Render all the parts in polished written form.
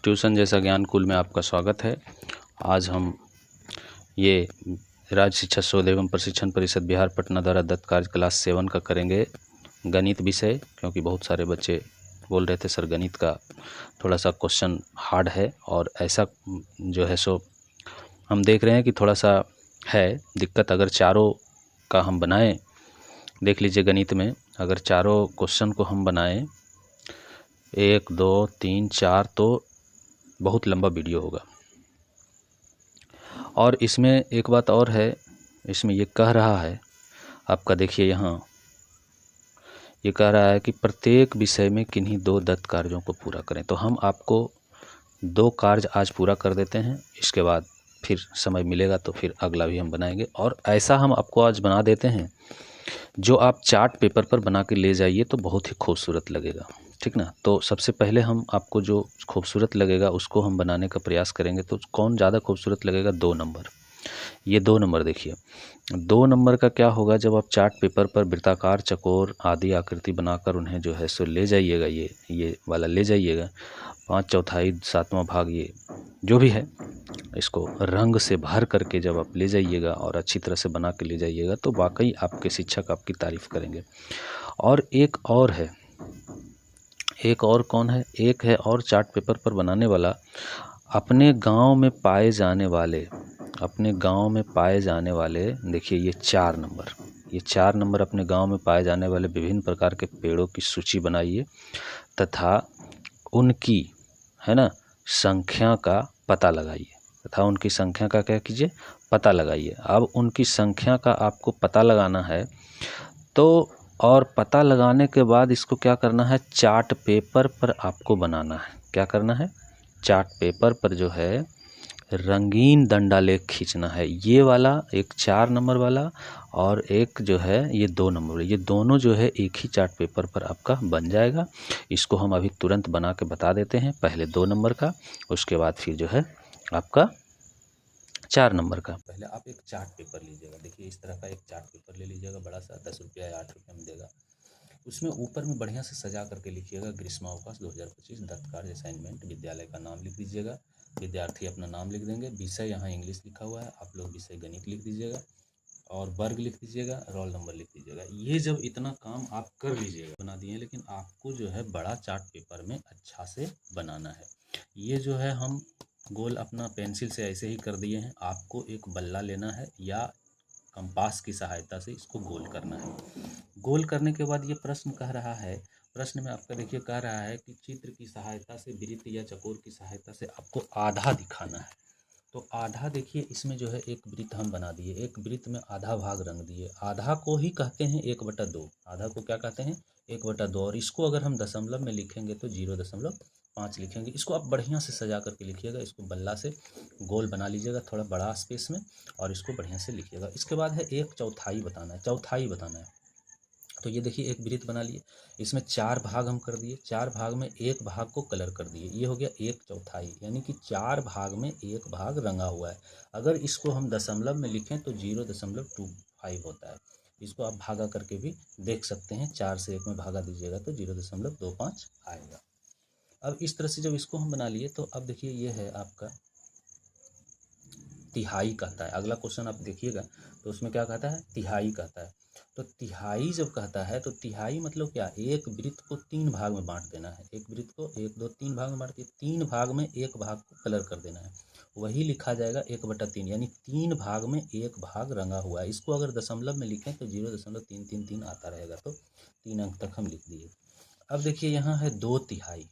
Tuition जैसा ज्ञान कुल में आपका स्वागत है। आज हम ये राज्य शिक्षा शोध एवं प्रशिक्षण परिषद बिहार पटना द्वारा दत्त कार्य क्लास 7 का करेंगे गणित विषय, क्योंकि बहुत सारे बच्चे बोल रहे थे सर गणित का थोड़ा सा क्वेश्चन हार्ड है, और ऐसा जो है सो हम देख रहे हैं कि थोड़ा सा है दिक्कत। अगर चारों का हम बनाएं, देख लीजिए गणित में अगर चारों क्वेश्चन को हम बनाएं 1 2 3 4 तो बहुत लंबा वीडियो होगा। और इसमें एक बात और है, इसमें ये कह रहा है आपका, देखिए यहाँ ये कह रहा है कि प्रत्येक विषय में किन्हीं 2 दत्त कार्यों को पूरा करें। तो हम आपको 2 कार्य आज पूरा कर देते हैं, इसके बाद फिर समय मिलेगा तो फिर अगला भी हम बनाएंगे। और ऐसा हम आपको आज बना देते हैं जो आप चार्ट पेपर पर बना के ले जाइए तो बहुत ही खूबसूरत लगेगा, ठीक ना। तो सबसे पहले हम आपको जो खूबसूरत लगेगा उसको हम बनाने का प्रयास करेंगे। तो कौन ज़्यादा खूबसूरत लगेगा? 2 नंबर। ये 2 नंबर देखिए, 2 नंबर का क्या होगा, जब आप चार्ट पेपर पर वृत्ताकार, चकोर आदि आकृति बनाकर उन्हें जो है सो ले जाइएगा, ये वाला ले जाइएगा, 5/4 7वां भाग, ये जो भी है इसको रंग से भर करके जब आप ले जाइएगा और अच्छी तरह से बना के ले जाइएगा तो वाकई आपके शिक्षक आपकी तारीफ़ करेंगे। और एक और है, एक और कौन है, एक है और चार्ट पेपर पर बनाने वाला, अपने गांव में पाए जाने वाले, अपने गांव में पाए जाने वाले, देखिए ये 4 नंबर, ये 4 नंबर अपने गांव में पाए जाने वाले विभिन्न प्रकार के पेड़ों की सूची बनाइए तथा उनकी, है ना, संख्या का पता लगाइए, तथा उनकी संख्या का क्या कीजिए, पता लगाइए। अब उनकी संख्या का आपको पता लगाना है तो, और पता लगाने के बाद इसको क्या करना है, चार्ट पेपर पर आपको बनाना है। क्या करना है? चार्ट पेपर पर जो है रंगीन दंडालेख खींचना है। ये वाला एक 4 नंबर वाला और एक जो है ये 2 नंबर, ये दोनों जो है एक ही चार्ट पेपर पर आपका बन जाएगा। इसको हम अभी तुरंत बना के बता देते हैं, पहले 2 नंबर का, उसके बाद फिर जो है आपका 4 नंबर का। पहले आप एक चार्ट पेपर लीजिएगा, देखिए इस तरह का एक चार्ट पेपर ले लीजिएगा, बड़ा सा, 10 रुपया या 8 रुपये में देगा। उसमें ऊपर में बढ़िया से सजा करके लिखिएगा ग्रीष्मावकाश 2025 दत्त कार्य असाइनमेंट, विद्यालय का नाम लिख दीजिएगा, विद्यार्थी अपना नाम लिख देंगे, विषय यहाँ इंग्लिश लिखा हुआ है, आप लोग विषय गणित लिख दीजिएगा, और वर्ग लिख दीजिएगा, रोल नंबर लिख दीजिएगा। ये जब इतना काम आप कर लीजिएगा, बना दिए, लेकिन आपको जो है बड़ा चार्ट पेपर में अच्छा से बनाना है। ये जो है हम गोल अपना पेंसिल से ऐसे ही कर दिए हैं, आपको एक बल्ला लेना है या कंपास की सहायता से इसको गोल करना है। गोल करने के बाद ये प्रश्न कह रहा है, प्रश्न में आपका देखिए कह रहा है कि चित्र की सहायता से, वृत्त या चकोर की सहायता से आपको आधा दिखाना है। तो आधा देखिए इसमें जो है एक वृत्त हम बना दिए, एक वृत्त में आधा भाग रंग दिए, आधा को ही कहते हैं 1/2, आधा को क्या कहते हैं 1/2। और इसको अगर हम दशमलव में लिखेंगे तो 0.5 लिखेंगे। इसको आप बढ़िया से सजा करके लिखिएगा, इसको बल्ला से गोल बना लीजिएगा थोड़ा बड़ा स्पेस में, और इसको बढ़िया से लिखिएगा। इसके बाद है 1/4 बताना है, चौथाई बताना है। तो ये देखिए एक वृत्त बना लिए, इसमें 4 भाग हम कर दिए, 4 भाग में एक भाग को कलर कर दिए, ये हो गया 1/4, यानी कि 4 भाग में एक भाग रंगा हुआ है। अगर इसको हम दशमलव में लिखें तो 0.25 होता है। इसको आप भागा करके भी देख सकते हैं, 4 से 1 में भागा दीजिएगा तो 0.25 आएगा। अब इस तरह से जब इसको हम बना लिए तो अब देखिए ये है आपका तिहाई कहता है। अगला क्वेश्चन आप देखिएगा तो उसमें क्या कहता है, तिहाई कहता है। तो तिहाई जब कहता है तो तिहाई मतलब क्या, एक वृत्त को 3 भाग में बांट देना है, एक वृत्त को 1 2 3 भाग में बांट के 3 भाग में एक भाग को कलर कर देना है, वही लिखा जाएगा 1/3, यानी 3 भाग में एक भाग रंगा हुआ है। इसको अगर दशमलव में लिखें तो 0.333 आता रहेगा, तो 3 अंक तक हम लिख दिए। अब देखिए यहाँ है 2/3,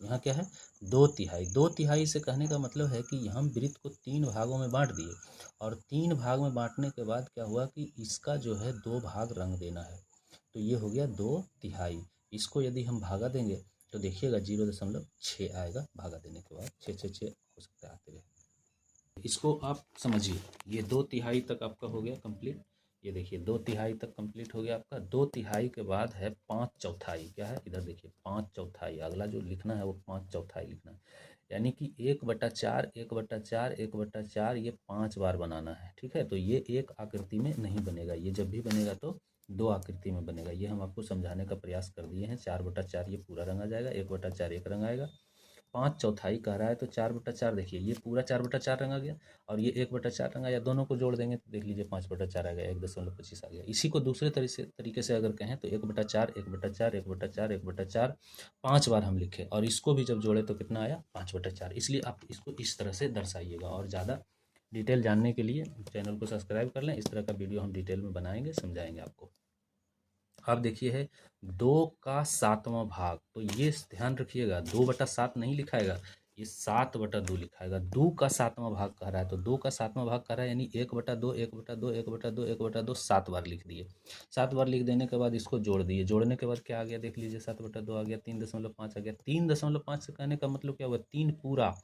यहाँ क्या है 2/3। 2/3 से कहने का मतलब है कि हम वृत्त को 3 भागों में बांट दिए, और 3 भाग में बांटने के बाद क्या हुआ कि इसका जो है 2 भाग रंग देना है, तो ये हो गया 2/3। इसको यदि हम भागा देंगे तो देखिएगा 0.6 आएगा, भागा देने के बाद 6 हो सकता है आते रहे। इसको आप समझिए, ये 2/3 तक आपका हो गया कंप्लीट। ये देखिए 2/3 तक कंप्लीट हो गया आपका। 2/3 के बाद है 5/4, क्या है इधर देखिए 5/4, अगला जो लिखना है वो 5/4 लिखना है, यानी कि 1/4 1/4 1/4 ये 5 बार बनाना है, ठीक है। तो ये एक आकृति में नहीं बनेगा, ये जब भी बनेगा तो 2 आकृति में बनेगा। ये हम आपको समझाने का प्रयास कर दिए हैं। 4/4 ये पूरा रंगा जाएगा, 1/4 एक रंग आएगा, 5/4 कह रहा है तो 4/4 देखिए ये पूरा 4/4 रंगा गया और ये 1/4 रंगा, या दोनों को जोड़ देंगे तो देख लीजिए 5/4 आ गया, 1.25 आ गया। इसी को दूसरे तरीके से अगर कहें तो 1/4 1/4 1/4 1/4 5 बार हम लिखे और इसको भी जब जोड़े तो कितना आया 5/4। इसलिए आप इसको इस तरह से दर्शाइएगा। और ज़्यादा डिटेल जानने के लिए चैनल को सब्सक्राइब कर लें, इस तरह का वीडियो हम डिटेल में बनाएंगे, समझाएंगे आपको। अब देखिए है 2 का 7वां भाग, तो ये ध्यान रखिएगा 2/7 नहीं लिखाएगा, ये 7/2 लिखाएगा। 2 का 7वां भाग कह रहा है तो 2 का 7वां भाग कह रहा है यानी 1/2 1/2 1/2 1/2 7 बार लिख दिए। 7 बार लिख देने के बाद इसको जोड़ दिए, जोड़ने के बाद क्या आ गया देख लीजिए 7/2 आ गया, 3.5 आ गया। 3.5 से कहने का मतलब क्या हुआ 3 पूरा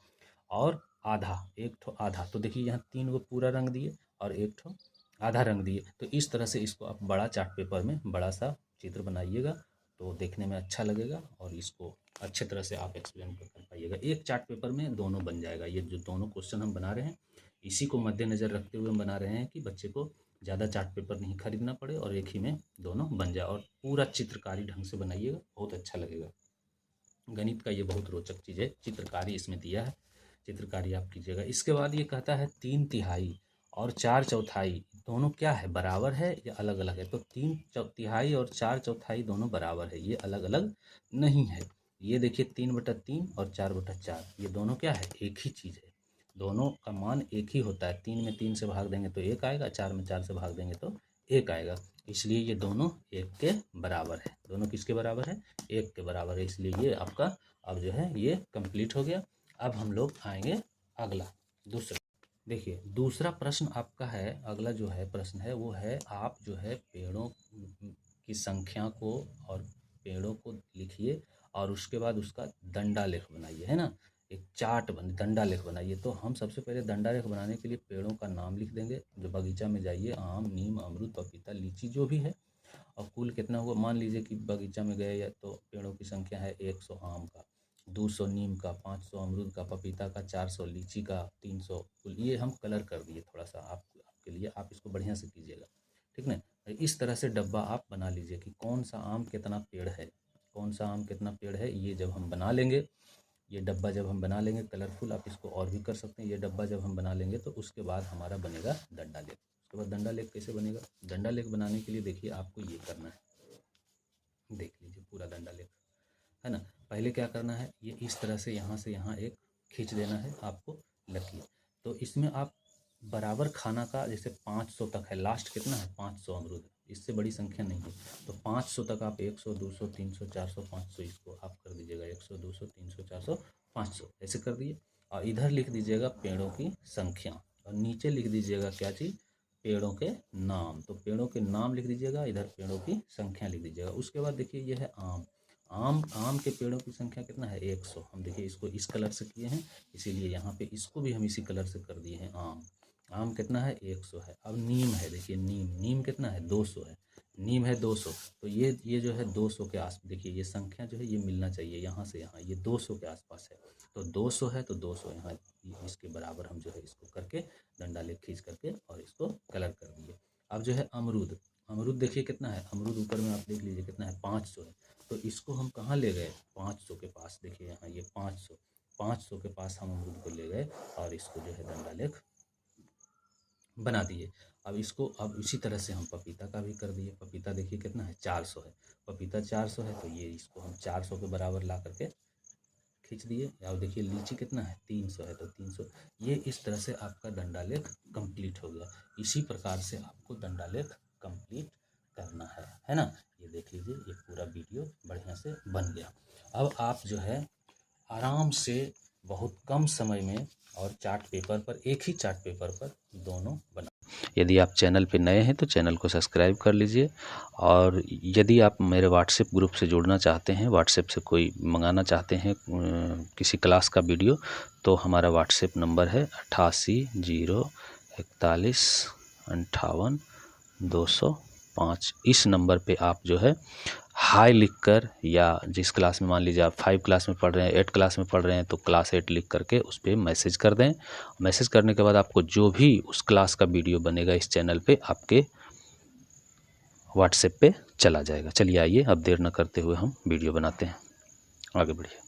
और आधा, एक ठो आधा, तो देखिए यहाँ 3 को पूरा रंग दिए और एक ठो आधा रंग दिए। तो इस तरह से इसको आप बड़ा चार्ट पेपर में बड़ा सा चित्र बनाइएगा तो देखने में अच्छा लगेगा और इसको अच्छे तरह से आप एक्सप्लेन कर पाइएगा। एक चार्ट पेपर में दोनों बन जाएगा। ये जो दोनों क्वेश्चन हम बना रहे हैं इसी को मद्देनज़र रखते हुए हम बना रहे हैं कि बच्चे को ज़्यादा चार्ट पेपर नहीं खरीदना पड़े और एक ही में दोनों बन जाए। और पूरा चित्रकारी ढंग से बनाइएगा, बहुत अच्छा लगेगा। गणित का ये बहुत रोचक चीज़ है, चित्रकारी इसमें दिया है, चित्रकारी आप कीजिएगा। इसके बाद ये कहता है 3/3 और 4/4 दोनों क्या है, बराबर है या अलग अलग है। तो 3/3 और 4/4 दोनों बराबर है, ये अलग अलग नहीं है। ये देखिए 3/3 और 4/4 ये दोनों क्या है, एक ही चीज़ है, दोनों का मान एक ही होता है। 3 में 3 से भाग देंगे तो 1 आएगा, 4 में 4 से भाग देंगे तो 1 आएगा। इसलिए ये दोनों 1 के बराबर है। दोनों किसके बराबर है, 1 के बराबर है। इसलिए ये आपका अब जो है ये कंप्लीट हो गया। अब हम लोग आएंगे अगला दूसरा। देखिए दूसरा प्रश्न आपका है, अगला जो है प्रश्न है वो है आप जो है पेड़ों की संख्या को और पेड़ों को लिखिए और उसके बाद उसका दंडालेख बनाइए, है ना। एक चार्ट दंडालेख बनाइए। तो हम सबसे पहले दंडालेख बनाने के लिए पेड़ों का नाम लिख देंगे। जो बगीचा में जाइए, आम, नीम, अमरूद, पपीता, लीची जो भी है, और कुल कितना हुआ मान लीजिए कि बगीचा में गए या तो पेड़ों की संख्या है 100 आम का, 200 नीम का, 500 अमरूद का, पपीता का, 400 लीची का, 300 कुल। ये हम कलर कर दिए थोड़ा सा आपके लिए, आप इसको बढ़िया से कीजिएगा, ठीक ना। इस तरह से डब्बा आप बना लीजिए कि कौन सा आम कितना पेड़ है, कौन सा आम कितना पेड़ है। ये जब हम बना लेंगे, ये डब्बा जब हम बना लेंगे कलरफुल, आप इसको और भी कर सकते हैं। ये डब्बा जब हम बना लेंगे तो उसके बाद हमारा बनेगा दंडालेख। उसके बाद दंडालेख कैसे बनेगा, दंडालेख बनाने के लिए देखिए आपको ये करना है, देख लीजिए पूरा दंडालेख, है ना। पहले क्या करना है, ये इस तरह से यहाँ एक खींच देना है आपको लकीर। तो इसमें आप बराबर खाना का, जैसे 500 तक है, लास्ट कितना है 500 अमरूद है, इससे बड़ी संख्या नहीं है। तो 500 तक आप 100 200 300 400 500 इसको आप कर दीजिएगा, 100 200 300 400 500 ऐसे कर दिए। और इधर लिख दीजिएगा पेड़ों की संख्या और नीचे लिख दीजिएगा क्या चीज़, पेड़ों के नाम। तो पेड़ों के नाम लिख दीजिएगा, इधर पेड़ों की संख्या लिख दीजिएगा। उसके बाद देखिए ये है आम के पेड़ों की संख्या कितना है 100। हम देखिए इसको इस कलर से किए हैं, इसीलिए यहाँ पे इसको भी हम इसी कलर से कर दिए हैं। आम कितना है 100 है। अब नीम है, देखिए नीम कितना है 200 है, नीम है 200। तो ये जो है 200 के आस, देखिए ये संख्या जो है ये मिलना चाहिए यहाँ से यहाँ, ये 200 के आसपास है। तो 200 है तो 200 यहाँ इसके बराबर हम जो है इसको करके डंडालेख खींच करके और इसको कलर कर दिए। अब जो है अमरूद देखिए कितना है, अमरूद ऊपर में आप देख लीजिए कितना है 500 है। तो इसको हम कहाँ ले गए 500 के पास, देखिए यहाँ ये 500 के पास हम अमरूद को ले गए और इसको जो है दंडालेख बना दिए। अब इसी तरह से हम पपीता का भी कर दिए। पपीता देखिए कितना है 400 है, पपीता 400 है तो ये इसको हम 400 के बराबर ला करके खींच दिए। और देखिए लीची कितना है 300 है तो 300। ये इस तरह से आपका दंडालेख कंप्लीट हो गया। इसी प्रकार से आपको दंडालेख कंप्लीट करना है ना। ये देख लीजिए ये पूरा वीडियो बढ़िया से बन गया। अब आप जो है आराम से बहुत कम समय में और चार्ट पेपर पर, एक ही चार्ट पेपर पर दोनों बना। यदि आप चैनल पे नए हैं तो चैनल को सब्सक्राइब कर लीजिए। और यदि आप मेरे व्हाट्सएप ग्रुप से जुड़ना चाहते हैं, व्हाट्सएप से कोई मंगाना चाहते हैं किसी क्लास का वीडियो, तो हमारा व्हाट्सएप नंबर है 8804158205। इस नंबर पे आप जो है हाई लिखकर, या जिस क्लास में मान लीजिए आप 5 क्लास में पढ़ रहे हैं, 8 क्लास में पढ़ रहे हैं तो क्लास 8 लिख करके उस पर मैसेज कर दें। मैसेज करने के बाद आपको जो भी उस क्लास का वीडियो बनेगा इस चैनल पे आपके व्हाट्सएप पे चला जाएगा। चलिए आइए अब देर न करते हुए हम वीडियो बनाते हैं, आगे बढ़िए।